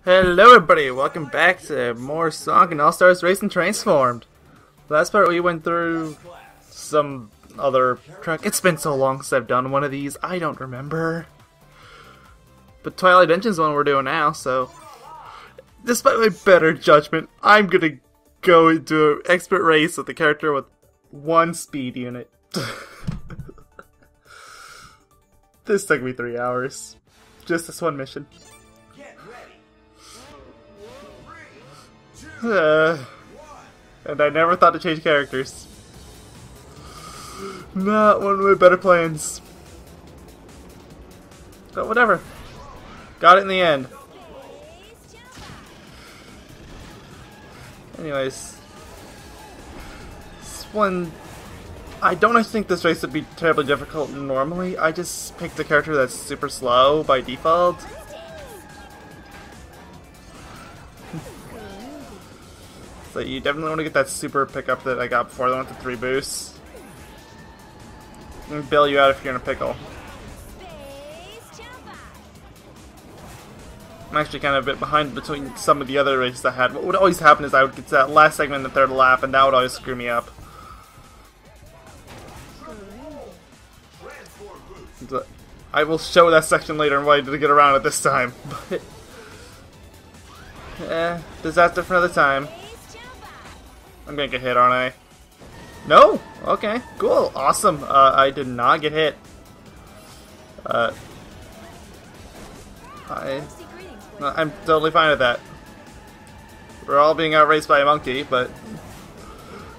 Hello everybody, welcome back to more Sonic All-Stars Racing Transformed. Last part we went through some other track. It's been so long since I've done one of these, I don't remember. But Twilight Engine's the one we're doing now, so... Despite my better judgment, I'm gonna go into an expert race with a character with one speed unit. This took me 3 hours. Just this one mission. And I never thought to change characters. Not one of my better plans. But whatever. Got it in the end. Anyways. This one... I don't think this race would be terribly difficult normally. I just picked a character that's super slow by default. So you definitely want to get that super pickup that I got before I went to 3 boosts. And bail you out if you're in a pickle. I'm actually kind of a bit behind between some of the other races I had. What would always happen is I would get to that last segment in the third lap, and that would always screw me up. I will show that section later and why I did get around it this time. But disaster for another time. I'm gonna get hit, aren't I? No? Okay, cool, awesome. I did not get hit. I'm totally fine with that. We're all being outraced by a monkey, but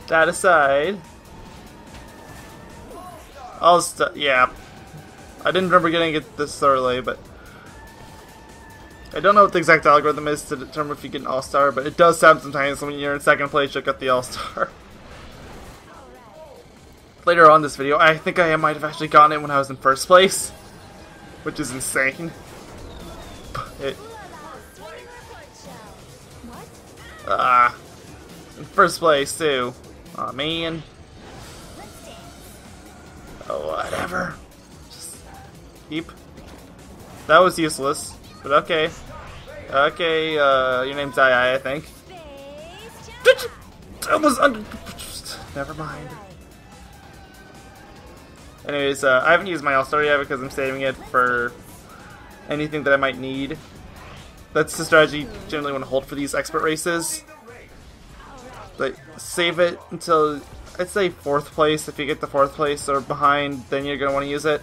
that aside, yeah. I didn't remember getting it this thoroughly, but I don't know what the exact algorithm is to determine if you get an All-Star, but it does sound sometimes when you're in second place you'll get the All-Star. Later on this video, I think I might have actually gotten it when I was in first place, which is insane. In first place too. Aw, man. Oh, whatever. Just keep. That was useless, but okay. Okay, your name's I think. That was under. Never mind. Anyways, I haven't used my All-Star yet because I'm saving it for anything that I might need. That's the strategy you generally want to hold for these expert races. Like, save it until, I'd say 4th place. If you get the 4th place or behind, then you're going to want to use it.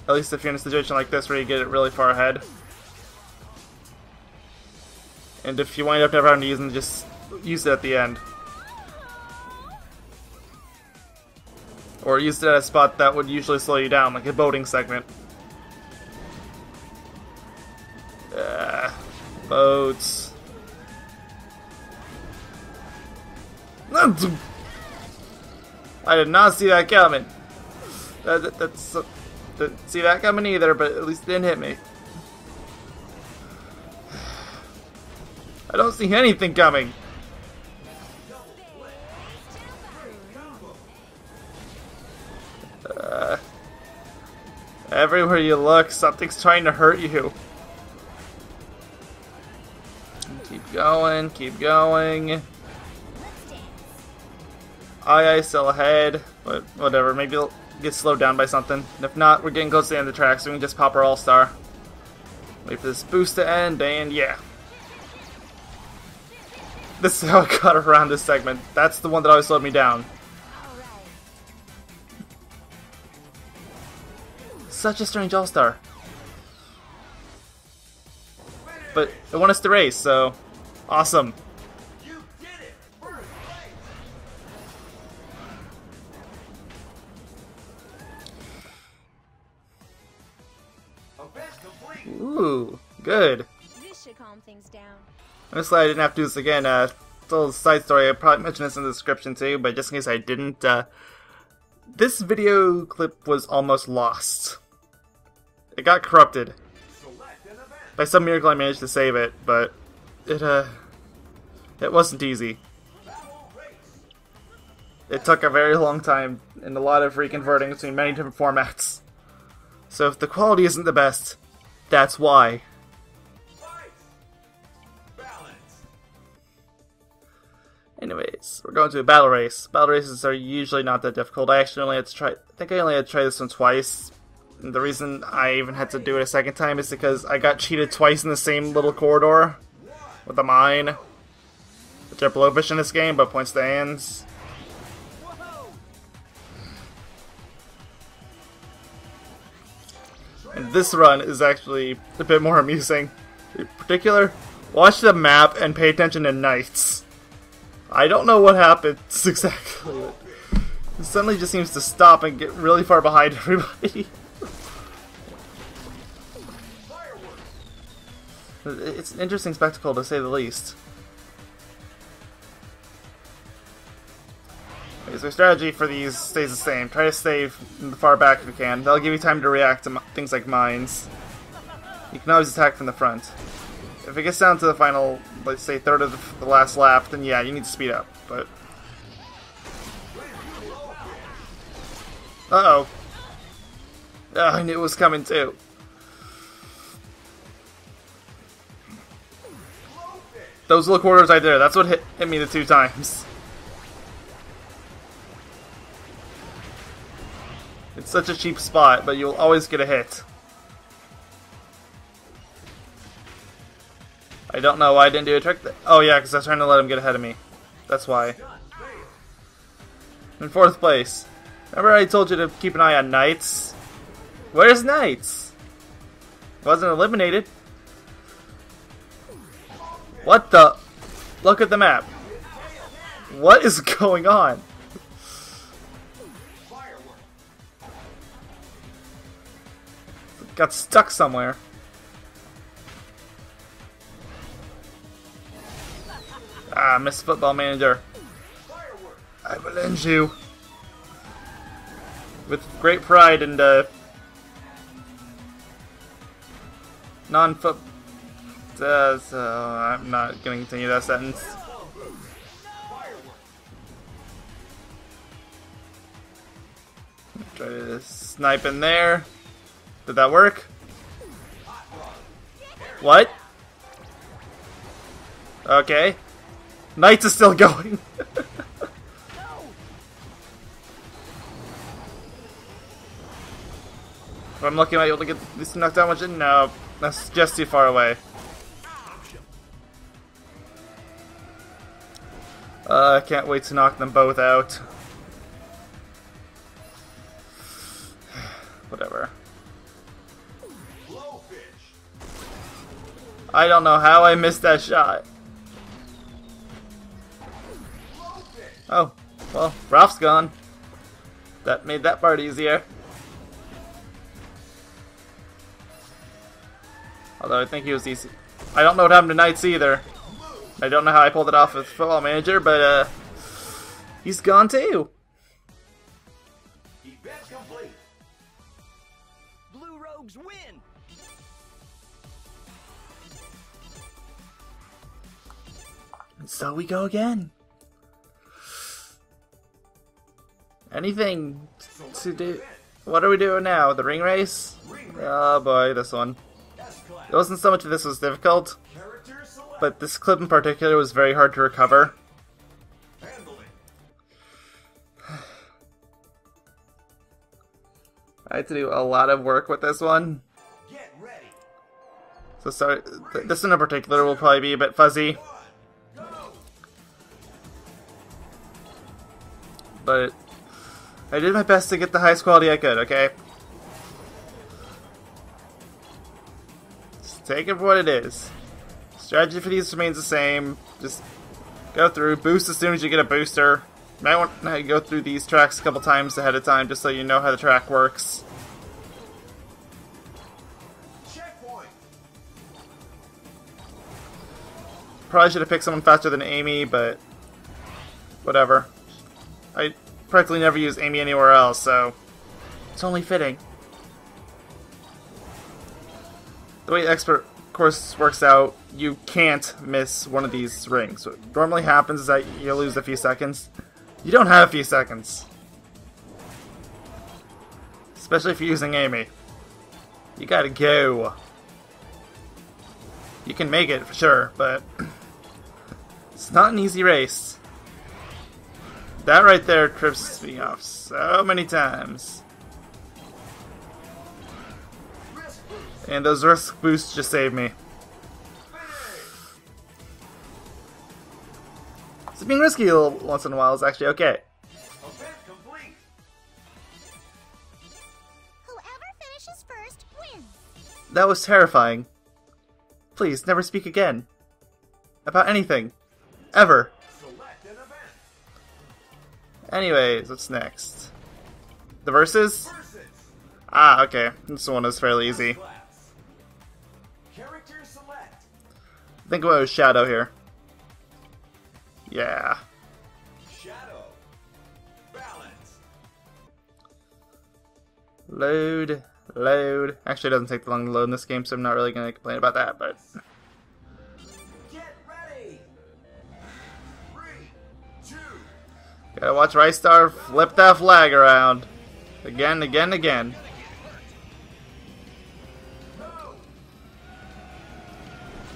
At least if you're in a situation like this where you get it really far ahead. And if you wind up never having to use them, just use it at the end. Or use it at a spot that would usually slow you down, like a boating segment. Boats. I did not see that coming. Didn't see that coming either, but at least it didn't hit me. I don't see anything coming. Everywhere you look, something's trying to hurt you. Keep going, keep going. I still ahead, but whatever, maybe it'll get slowed down by something. And if not, we're getting close to the end of the track, so we can just pop our All-Star. Wait for this boost to end, and yeah. This is how I got around this segment. That's the one that always slowed me down. Such a strange All-Star. But they want us to race, so awesome. Ooh, good. This should calm things down. I'm just glad I didn't have to do this again. Little side story, I probably mentioned this in the description too, but just in case I didn't, this video clip was almost lost. It got corrupted. By some miracle I managed to save it, but it wasn't easy. It took a very long time and a lot of reconverting between many different formats. So if the quality isn't the best, that's why. Alright, we're going to a battle race. Battle races are usually not that difficult. I actually only had to try, I think I only had to try this one twice. And the reason I even had to do it a second time is because I got cheated twice in the same little corridor with a mine. Which are blowfish in this game, but point stands. And this run is actually a bit more amusing. In particular, watch the map and pay attention to knights. I don't know what happens exactly. It suddenly just seems to stop and get really far behind everybody. It's an interesting spectacle to say the least. Okay, so strategy for these stays the same. Try to stay far back if you can. That'll give you time to react to things like mines. You can always attack from the front. If it gets down to the final, let's say, third of the last lap, then yeah, you need to speed up, but... Uh-oh. I knew it was coming, too. Those little quarters right there, that's what hit me the 2 times. It's such a cheap spot, but you'll always get a hit. I don't know why I didn't do a trick. Oh yeah, because I was trying to let him get ahead of me. That's why. In 4th place. Remember I told you to keep an eye on knights? Where's knights? Wasn't eliminated. What the? Look at the map. What is going on? Got stuck somewhere. Ah, Miss Football Manager. I will end you. With great pride and, non-foot... so I'm not gonna continue that sentence. Try to snipe in there. Did that work? What? Okay. Knights is still going. If I'm lucky, I might be able to get this knocked down. No, that's just too far away. I can't wait to knock them both out. Whatever. I don't know how I missed that shot. Oh, well, Ralph's gone. That made that part easier. Although I think he was easy. I don't know what happened to Knights either. I don't know how I pulled it off with Football Manager, but he's gone too. Event complete. Blue Rogues win. And so we go again. Anything to do? What are we doing now? The ring race? Oh boy, this one. It wasn't so much this was difficult, but this clip in particular was very hard to recover. I had to do a lot of work with this one. So sorry, this one in particular will probably be a bit fuzzy. But I did my best to get the highest quality I could, okay? Just take it for what it is. Strategy for these remains the same. Just go through, boost as soon as you get a booster. You might want to go through these tracks a couple times ahead of time just so you know how the track works. Probably should have picked someone faster than Amy, but whatever. I practically never use Amy anywhere else, so it's only fitting. The way Expert Course works out, you can't miss one of these rings. What normally happens is that you lose a few seconds. You don't have a few seconds. Especially if you're using Amy. You gotta go. You can make it, for sure, but it's not an easy race. That right there trips me off so many times. And those risk boosts just saved me. So being risky a little once in a while is actually okay. Whoever finishes first wins. That was terrifying. Please, never speak again. About anything. Ever. Anyways, what's next? The verses? Ah, okay. This one is fairly easy. I think about Shadow here. Yeah. Shadow. Balance. Load. Load. Actually, it doesn't take long to load in this game, so I'm not really going to complain about that, but... Get ready. 3, 2. Gotta watch Rystar flip that flag around. Again, again, again.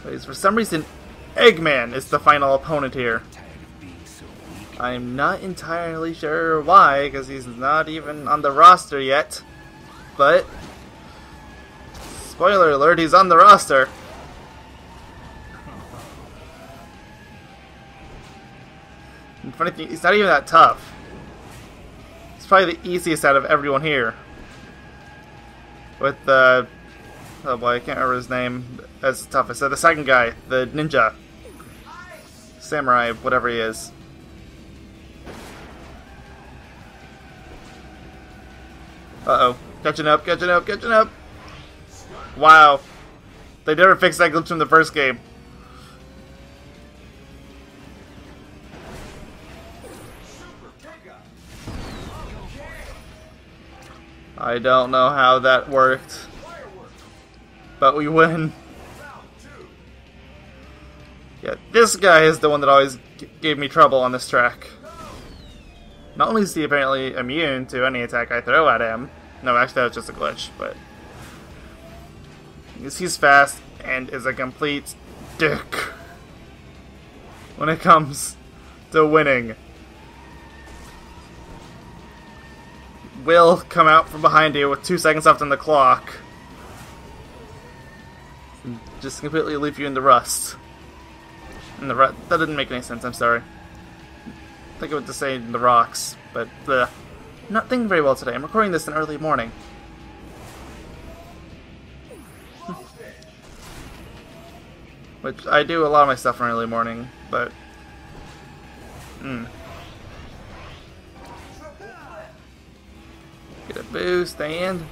But for some reason, Eggman is the final opponent here. I'm not entirely sure why, because he's not even on the roster yet. But, spoiler alert, he's on the roster. And funny thing, he's not even that tough. He's probably the easiest out of everyone here. With the... oh boy, I can't remember his name as tough as the second guy, the ninja. Samurai, whatever he is. Uh-oh. Catching up, catching up, catching up! Wow. They never fixed that glitch from the first game. I don't know how that worked. But we win. Yeah, this guy is the one that always gave me trouble on this track. Not only is he apparently immune to any attack I throw at him. No, actually that was just a glitch, but... he's fast and is a complete dick when it comes to winning. Will come out from behind you with 2 seconds left on the clock. And just completely leave you in the rust. In the that didn't make any sense, I'm sorry. I think I meant to say in the rocks, but I'm not thinking very well today. I'm recording this in early morning. Which, I do a lot of my stuff in early morning, but... Get a boost, and...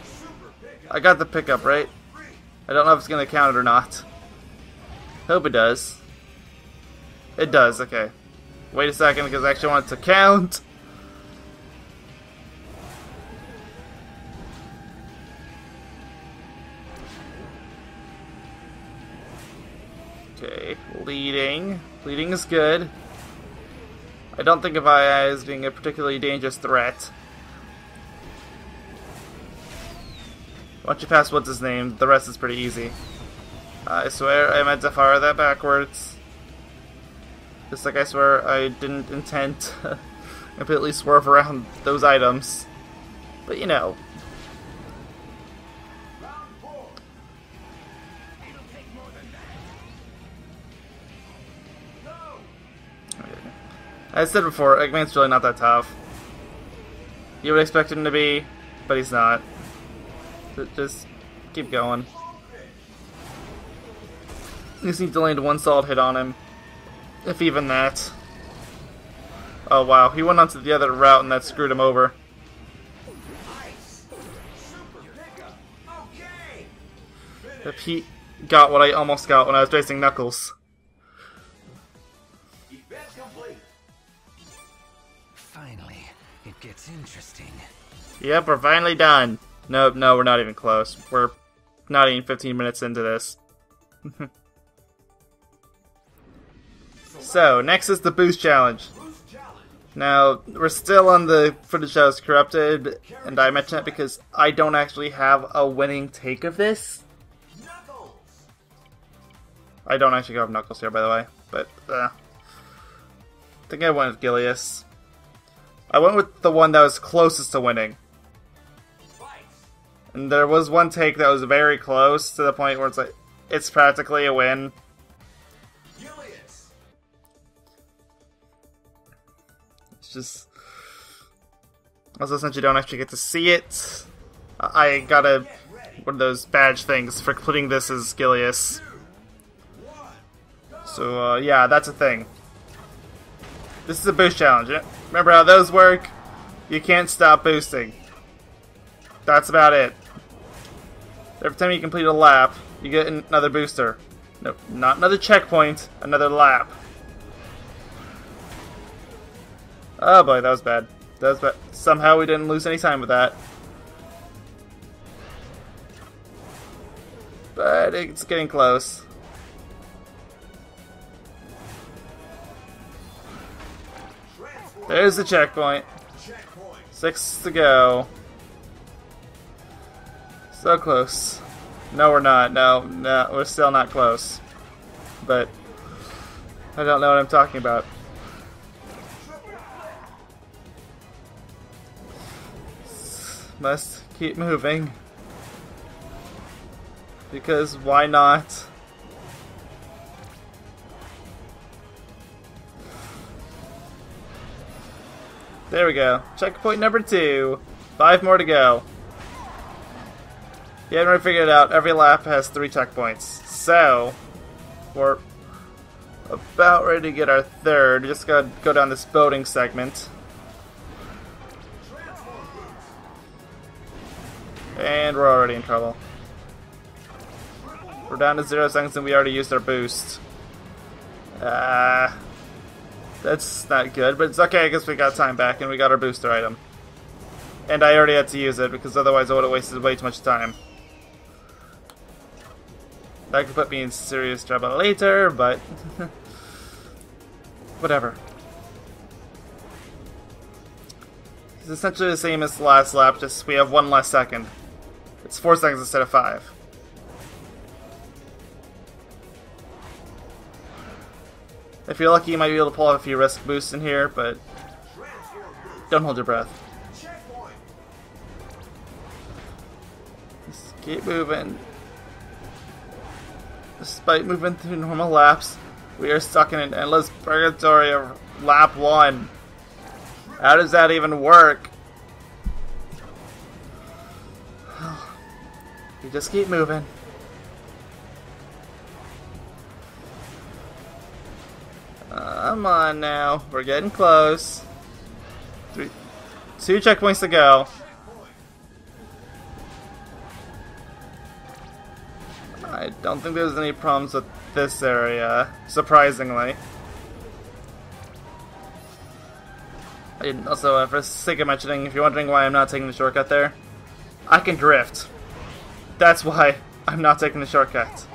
I got the pickup, right? I don't know if it's going to count it or not. Hope it does. It does, okay. Wait a second, because I actually want it to count. Okay, leading. Leading is good. I don't think of II as being a particularly dangerous threat. Once you pass what's his name, the rest is pretty easy. I swear I meant to fire that backwards. Just like I swear I didn't intend to completely swerve around those items. But you know. As I said before, Eggman's really not that tough. You would expect him to be, but he's not. Just keep going. You just need to land one solid hit on him. If even that. Oh wow, he went onto the other route and that screwed him over. If he got what I almost got when I was facing Knuckles. Finally, it gets interesting. Yep, we're finally done. Nope, no, we're not even close. We're not even 15 minutes into this. So, next is the boost challenge. Now, we're still on the footage that was corrupted, and I mention it because I don't actually have a winning take of this. I don't actually have Knuckles here, by the way, but I think I went with Gilius. I went with the one that was closest to winning. And there was one take that was very close to the point where it's like, it's practically a win. It's just... Also, since you don't actually get to see it, I got one of those badge things for completing this as Gilius. So, yeah, that's a thing. This is a boost challenge. Remember how those work? You can't stop boosting. That's about it. Every time you complete a lap, you get another booster. No, not another checkpoint, another lap. Oh boy, that was bad. That was bad. Somehow we didn't lose any time with that. But it's getting close. There's the checkpoint. 6 to go. So close. No, we're not. No, we're still not close. But I don't know what I'm talking about. Must keep moving. Because why not? There we go. Checkpoint number 2. 5 more to go. You haven't really figured it out. Every lap has 3 checkpoints. So, we're about ready to get our 3rd. Just gotta go down this boating segment. And we're already in trouble. We're down to 0 seconds and we already used our boost. That's not good, but it's okay, I guess we got time back and we got our booster item. And I already had to use it because otherwise I would have wasted way too much time. That could put me in serious trouble later, but whatever. It's essentially the same as the last lap, just we have 1 less second. It's 4 seconds instead of 5. If you're lucky, you might be able to pull off a few risk boosts in here, but don't hold your breath. Just keep moving. Despite moving through normal laps, we are stuck in an endless purgatory of lap 1. How does that even work? You just keep moving. Come on now, we're getting close. 2 checkpoints to go. I don't think there's any problems with this area, surprisingly. I didn't also, for the sake of mentioning, if you're wondering why I'm not taking the shortcut there, I can drift. That's why I'm not taking the shortcut. So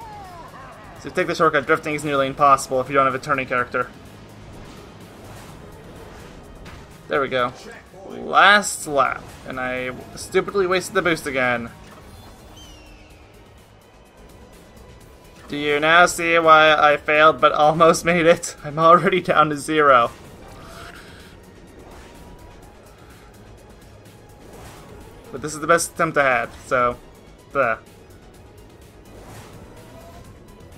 if you take the shortcut, drifting is nearly impossible if you don't have a turning character. There we go. Last lap, and I stupidly wasted the boost again. Do you now see why I failed but almost made it? I'm already down to 0. But this is the best attempt I had, so... bleh.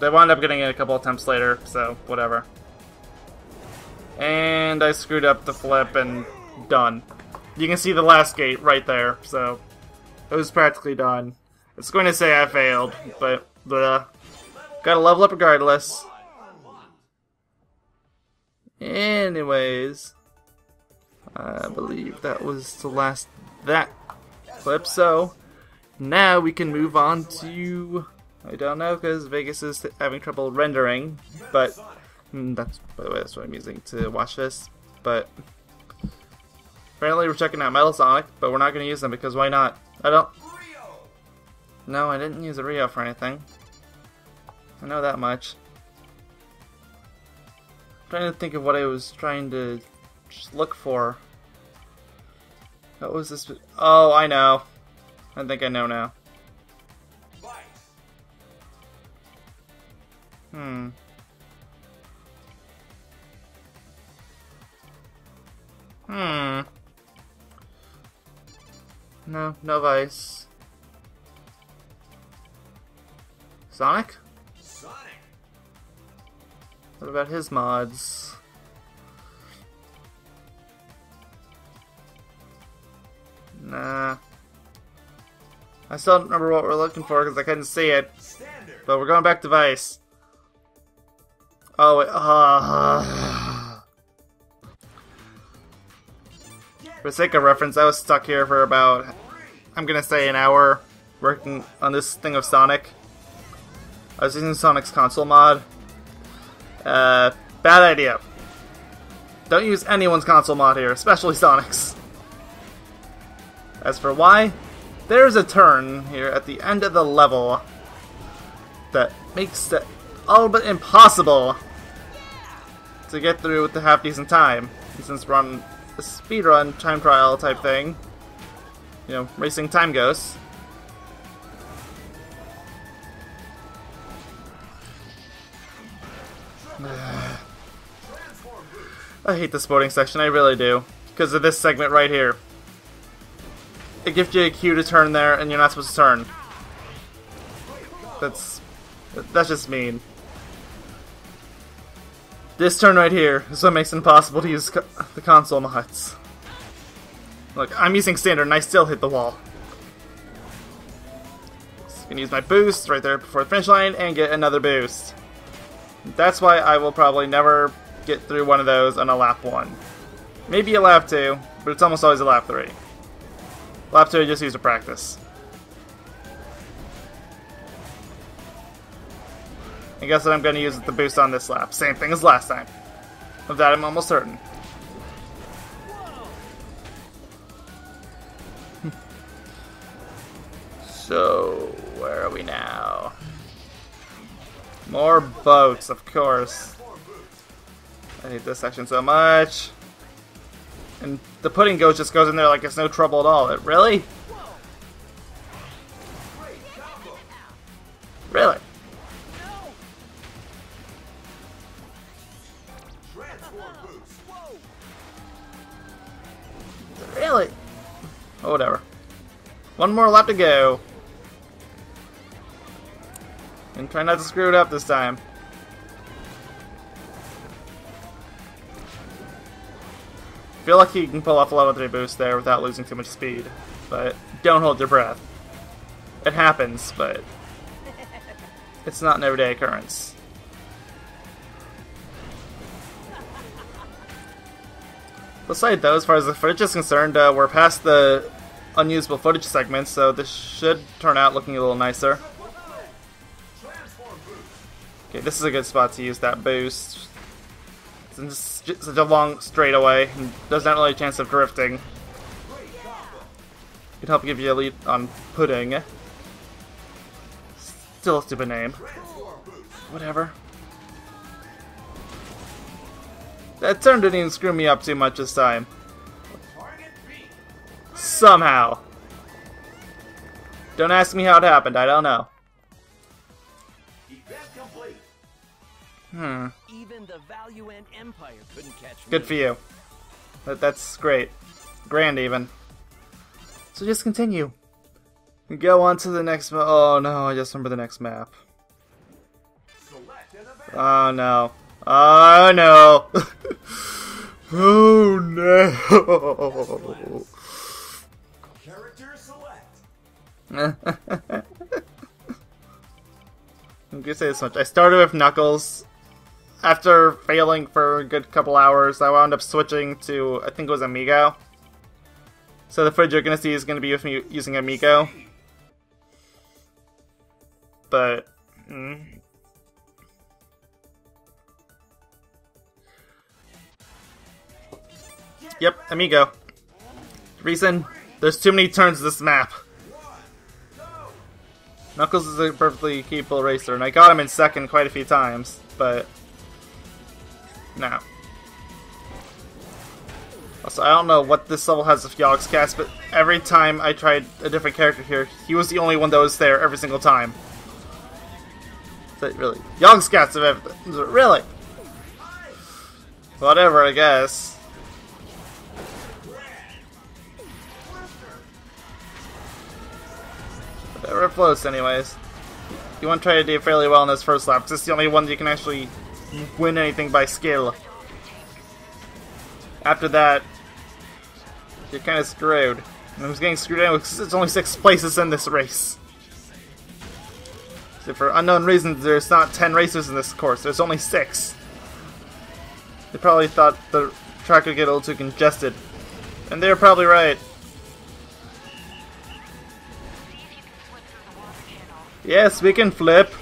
I wound up getting it a couple attempts later, so whatever. And I screwed up the flip and done. You can see the last gate right there, so it was practically done. It's going to say I failed, but gotta level up regardless. Anyways, I believe that was the last that clip, so now we can move on to, I don't know, because Vegas is having trouble rendering, but that's, by the way, that's what I'm using to watch this. But apparently we're checking out Metal Sonic, but we're not going to use them because why not? No, I didn't use a Rio for anything. I know that much. I'm trying to think of what I was trying to just look for. What was this? Oh, I know. I think I know now. No, no Vice. Sonic? Sonic. What about his mods? Nah. I still don't remember what we're looking for because I couldn't see it. Standard. But we're going back to Vice. Oh, wait. For the sake of reference, I was stuck here for about, I'm gonna say, an hour working on this thing of Sonic. I was using Sonic's console mod. Bad idea. Don't use anyone's console mod here, especially Sonic's. As for why, there's a turn here at the end of the level that makes it a little bit impossible to get through with the half-decent time. And since we're on a speedrun time trial type thing, you know, racing time ghosts. I hate this boating section, I really do. Because of this segment right here. It gives you a cue to turn there, and you're not supposed to turn. That's just mean. This turn right here is what makes it impossible to use the console mods. Look, I'm using standard and I still hit the wall. So I can use my boost right there before the finish line and get another boost. That's why I will probably never get through one of those on a lap 1. Maybe a lap 2, but it's almost always a lap 3. Lap 2 I just use to practice. And guess what I'm going to use the boost on this lap? Same thing as last time. Of that I'm almost certain. So, where are we now? More boats, of course. I hate this section so much. And the pudding ghost just goes in there like it's no trouble at all. Really? Really? Really? Oh, whatever. One more lap to go. And try not to screw it up this time. I feel like you can pull off a level 3 boost there without losing too much speed. But don't hold your breath. It happens, but it's not an everyday occurrence. Besides though, as far as the footage is concerned, we're past the unusable footage segments, so this should turn out looking a little nicer. Okay, this is a good spot to use that boost. It's such a long straightaway, and doesn't have really a chance of drifting. Could help give you a lead on pudding. Still a stupid name. Whatever. That turn didn't even screw me up too much this time. Somehow. Don't ask me how it happened, I don't know. Even the Valuant Empire couldn't catch me. Good for you. That's great. Grand, even. So just continue. Go on to the next map. Oh no, I just remember the next map. Oh no. Oh no. Oh no. Character select. I'm gonna say this much. I started with Knuckles. After failing for a good couple hours, I wound up switching to, I think it was Amigo. So the footage you're gonna see is gonna be with me using Amigo. But, Yep, Amigo. Reason, there's too many turns to this map. Knuckles is a perfectly capable racer, and I got him in second quite a few times, but no. Also, I don't know what this level has of Yogscast, but every time I tried a different character here, he was the only one that was there every single time. So, really, Yogscast of everything. Really? Whatever, I guess. We're close anyways. You want to try to do fairly well in this first lap, because it's the only one that you can actually win anything by skill. After that, you're kind of screwed. And who's getting screwed anyway, because it's only 6 places in this race. So for unknown reasons, there's not 10 racers in this course, there's only 6. They probably thought the track would get a little too congested. And they were probably right. Yes, we can flip.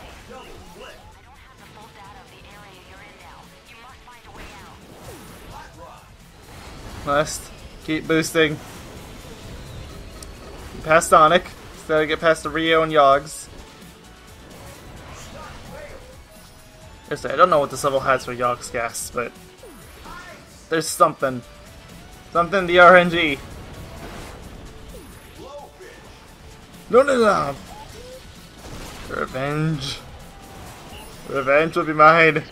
Must keep boosting. Past Sonic. Still get past the Rio and Yogs. I don't know what this level has for Yogs gas, but there's something. Something in the RNG. No. Revenge. Revenge will be mine.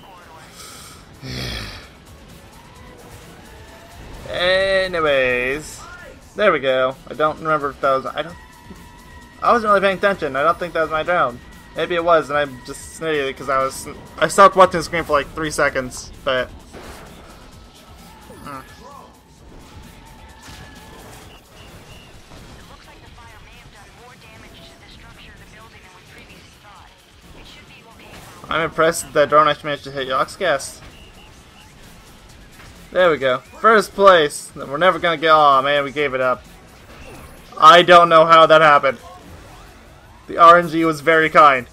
Anyways, there we go. I don't remember if that was. I wasn't really paying attention. I don't think that was my round. Maybe it was, and I'm just an idiot because I stopped watching the screen for like 3 seconds, but. I'm impressed that drone actually managed to hit Yogscast. There we go. First place. We're never gonna get. Aw, man, we gave it up. I don't know how that happened. The RNG was very kind.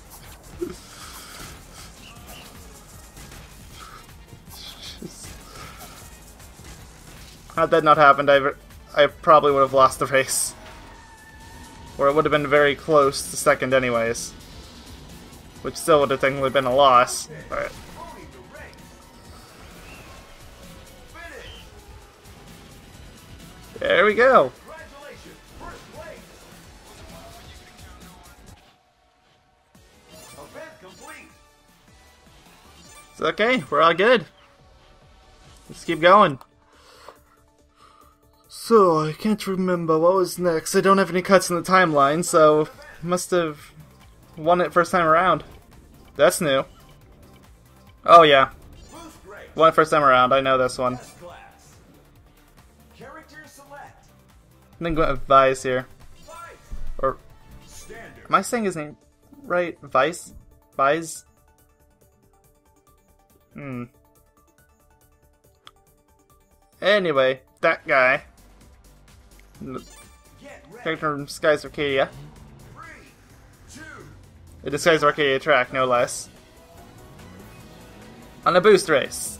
Had that not happened, I probably would have lost the race. Or it would have been very close to second anyways. Which still would have technically been a loss, but... There we go! It's okay, we're all good. Let's keep going. So, I can't remember what was next. I don't have any cuts in the timeline, so must have won it first time around. That's new. Oh yeah. Won it first time around, I know this one. I think we have Vice here. Or am I saying his name right? Vice? Vice? Anyway, that guy. Character from Skies Arcadia. The Skies Arcadia track, no less. On a boost race.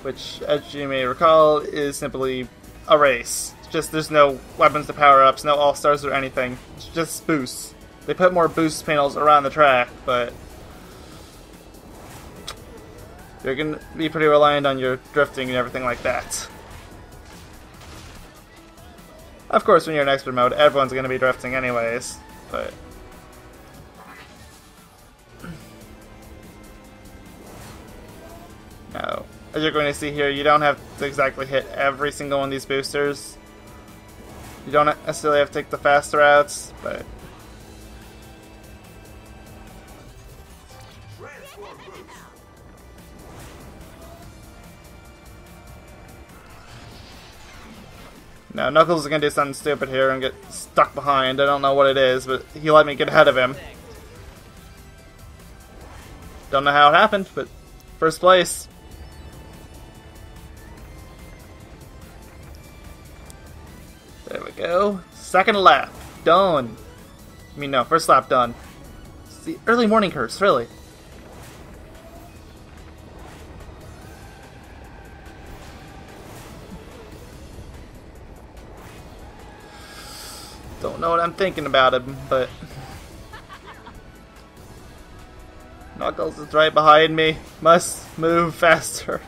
Which, as you may recall, is simply a race. It's just there's no weapons to power-ups, no all-stars or anything. It's just boosts. They put more boost panels around the track, but you're gonna be pretty reliant on your drifting and everything like that. Of course, when you're in expert mode, everyone's gonna be drifting anyways, but... No. As you're going to see here, you don't have to exactly hit every single one of these boosters. You don't necessarily have to take the fast routes, but... Now, Knuckles is going to do something stupid here and get stuck behind. I don't know what it is, but he let me get ahead of him. Don't know how it happened, but first place. There we go. Second lap. Done. I mean, no, first lap done. It's the early morning curse, really. Don't know what I'm thinking about him, but... Knuckles is right behind me. Must move faster.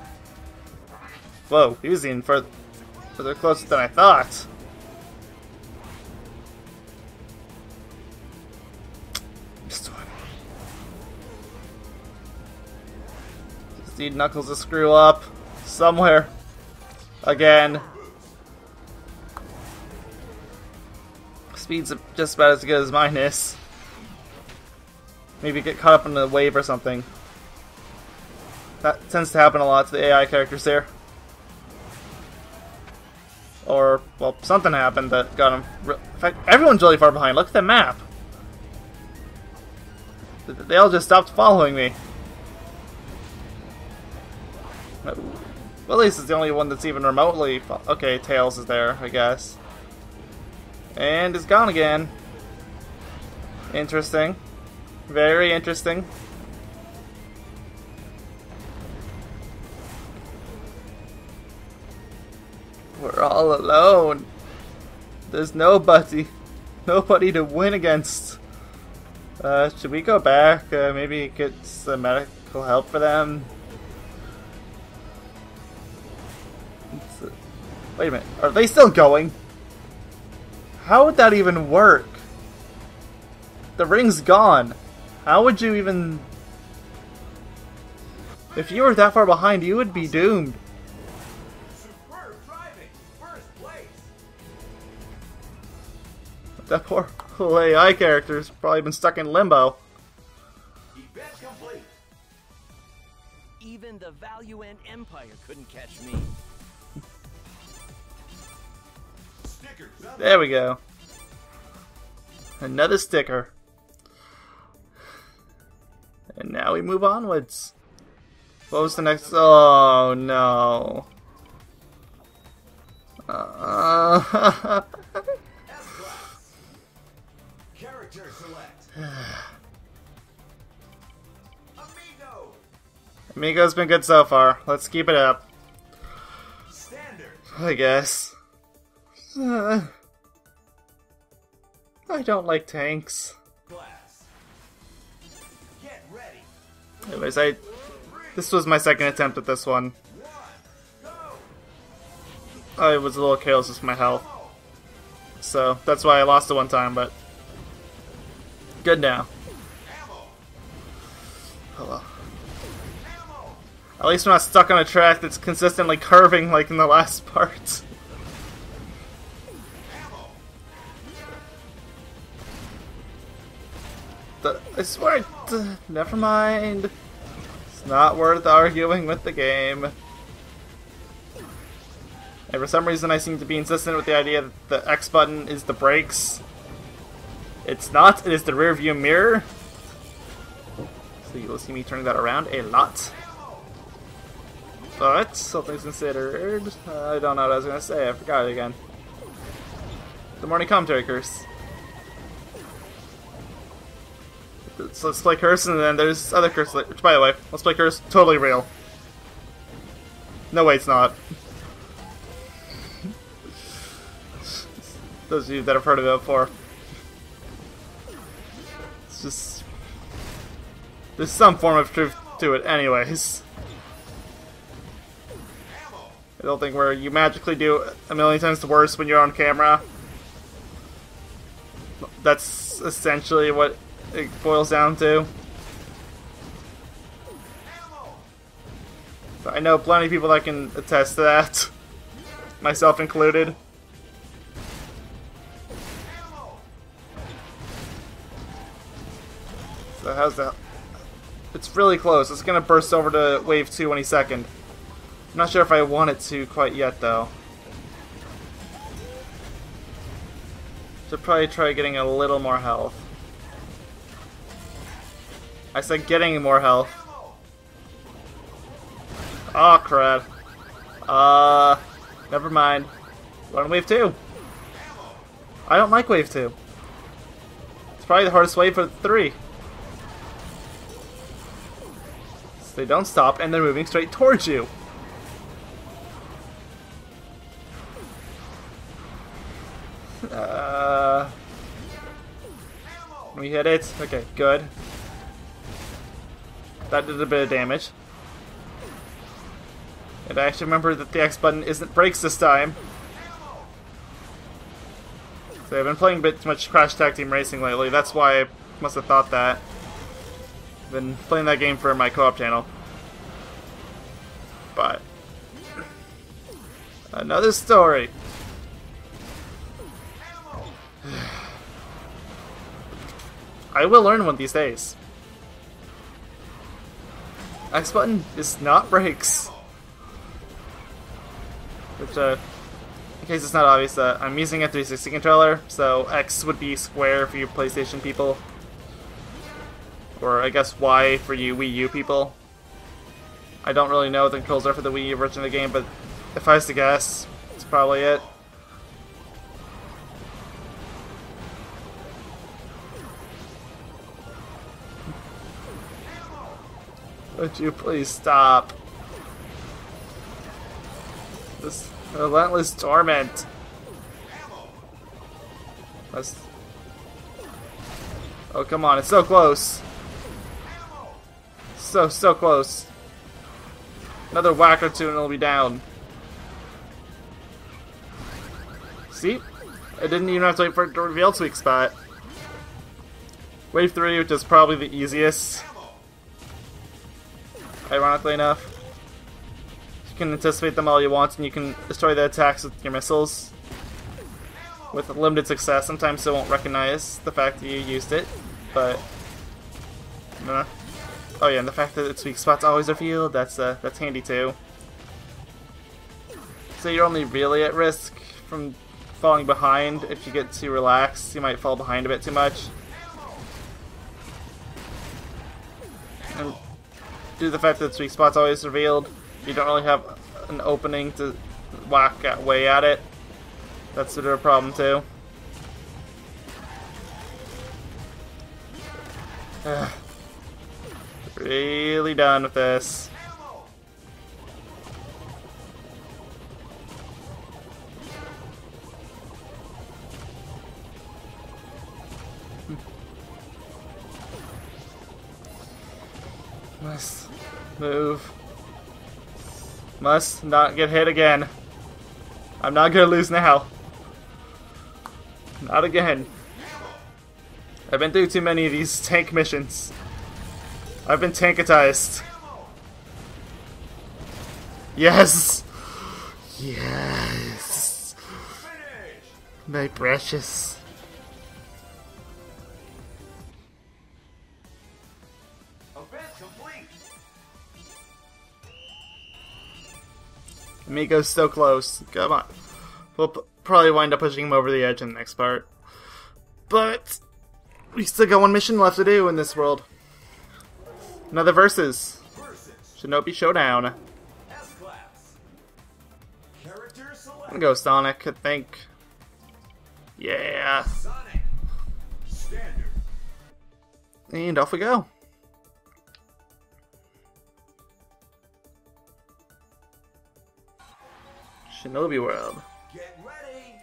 Whoa, he was even further closer than I thought. Just need Knuckles to screw up somewhere. Again. speed's just about as good as mine is. Maybe get caught up in a wave or something. That tends to happen a lot to the AI characters there. Or, well, something happened that got them... In fact, everyone's really far behind. Look at the map. They all just stopped following me. Well, at least it's the only one that's even remotely... Okay, Tails is there, I guess. And it's gone again. Interesting. Very interesting. We're all alone. There's nobody to win against. Should we go back? Maybe get some medical help for them? Wait a minute. Are they still going? How would that even work? The ring's gone. How would you even... If you were that far behind, you would be doomed. Superb driving. First place. That poor little AI character's probably been stuck in limbo. Event complete. Even the Valuant Empire couldn't catch me. Stickers up. There we go. Another sticker. And now we move onwards. What was the next? Oh no. S-Class. Character select. Amigo. Amigo's been good so far. Let's keep it up. Standard. I guess. I don't like tanks. Class. Get ready. Anyways, this was my second attempt at this one. Go. I was a little careless with my health. So, that's why I lost it one time, but... Good now. Ammo. Oh well. Ammo. At least we're not stuck on a track that's consistently curving like in the last part. Ammo. I swear, never mind. It's not worth arguing with the game. And for some reason I seem to be insistent with the idea that the X button is the brakes. It's not, it is the rear view mirror. So you'll see me turning that around a lot. But, all things considered, I don't know what I was going to say, I forgot it again. The morning commentary curse. So let's play Curse, and then there's other Curse, which by the way, let's play Curse, totally real. No way it's not. Those of you that have heard of it before. It's just... There's some form of truth to it anyways. I don't think where you magically do a million times worse when you're on camera. That's essentially what it boils down to. But I know plenty of people that can attest to that. Myself included. So how's that? It's really close. It's gonna burst over to wave 2 any second. I'm not sure if I want it to quite yet though. Should probably try getting a little more health. I said getting more health. Oh crap. Never mind. We're on wave 2. I don't like wave 2. It's probably the hardest wave for 3. So they don't stop and they're moving straight towards you. We hit it. Okay, good. That did a bit of damage. And I actually remember that the X button isn't brakes this time. So I've been playing a bit too much Crash Tag Team Racing lately. That's why I must have thought that. I've been playing that game for my co-op channel. But another story. I will learn one of these days. X button is not brakes. Which, in case it's not obvious, I'm using a 360 controller, so X would be square for you PlayStation people. Or I guess Y for you Wii U people. I don't really know what the controls are for the Wii U version of the game, but if I was to guess, it's probably it. Would you please stop? This relentless torment. Oh, come on, it's so close. So close. Another whack or two and it'll be down. See? I didn't even have to wait for it to reveal its weak spot. Wave 3, which is probably the easiest. Ironically enough. You can anticipate them all you want and you can destroy the attacks with your missiles. With limited success. Sometimes they won't recognize the fact that you used it, but... Oh yeah, and the fact that its weak spot's always revealed, that's handy too. So you're only really at risk from falling behind. If you get too relaxed, you might fall behind a bit too much. And due to the fact that its weak spot's always revealed, you don't really have an opening to whack away at it. That's sort of a problem too. Really done with this. Must move. Must not get hit again. I'm not gonna lose now. Not again. I've been through too many of these tank missions. I've been tankatized. Yes! Yes! My precious. Event complete. Amigo's so close. Come on. We'll probably wind up pushing him over the edge in the next part. But we still got one mission left to do in this world. Another versus. Shinobi Showdown. S-Class. Character I'm select. gonna go Sonic, I think. Yeah. Sonic. Standard. And off we go. Shinobi World. Get ready.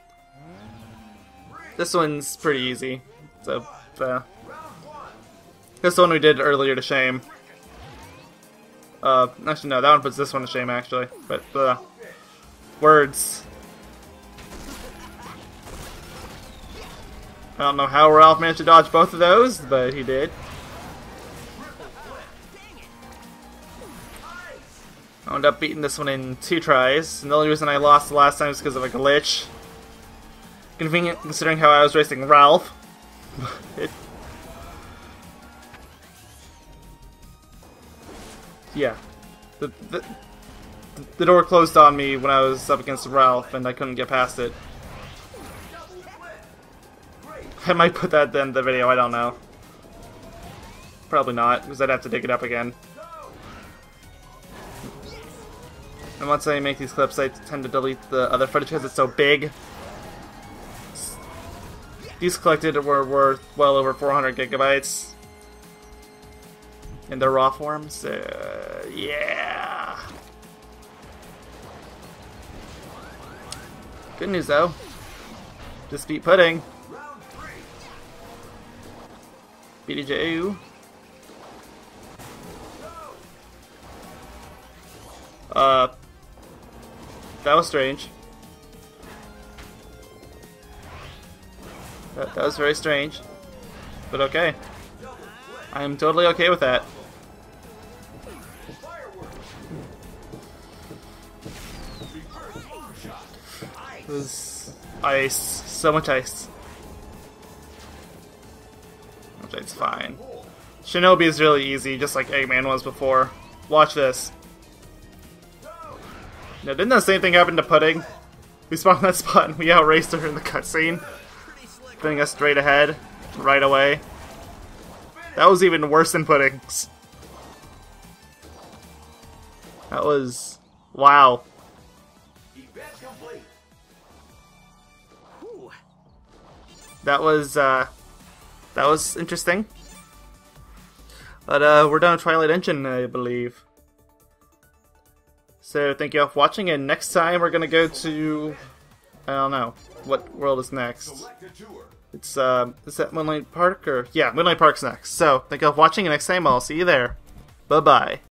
This one's pretty easy. So, Round one. this one we did earlier to shame. Actually no, that one puts this one to shame actually. But, words. I don't know how Ralph managed to dodge both of those, but he did. I wound up beating this one in 2 tries, and the only reason I lost the last time was because of a glitch. Convenient considering how I was racing Ralph. Yeah. The door closed on me when I was up against Ralph, and I couldn't get past it. I might put that in the video, I don't know. Probably not, because I'd have to dig it up again. And once I make these clips, I tend to delete the other footage because it's so big. These collected were worth well over 400 gigabytes. In their raw forms. Yeah. Good news though. Just beat Pudding. BDJ. That was strange. That was very strange. But okay. I am totally okay with that. It was ice. So much ice. Which I'd fine. Shinobi is really easy, just like Eggman was before. Watch this. Now, didn't the same thing happen to Pudding? We spawned that spot and we outraced her in the cutscene, putting us straight ahead, right away. That was even worse than Pudding's. That was... wow. Event complete. Ooh. That was interesting. But we're done with Twilight Engine, I believe. So thank you all for watching, and next time we're gonna go to... I don't know. What world is next? Select a tour. It's, is that Moonlight Park? Or yeah, Moonlight Park's next. So, thank you all for watching, and next time I'll see you there. Bye-bye.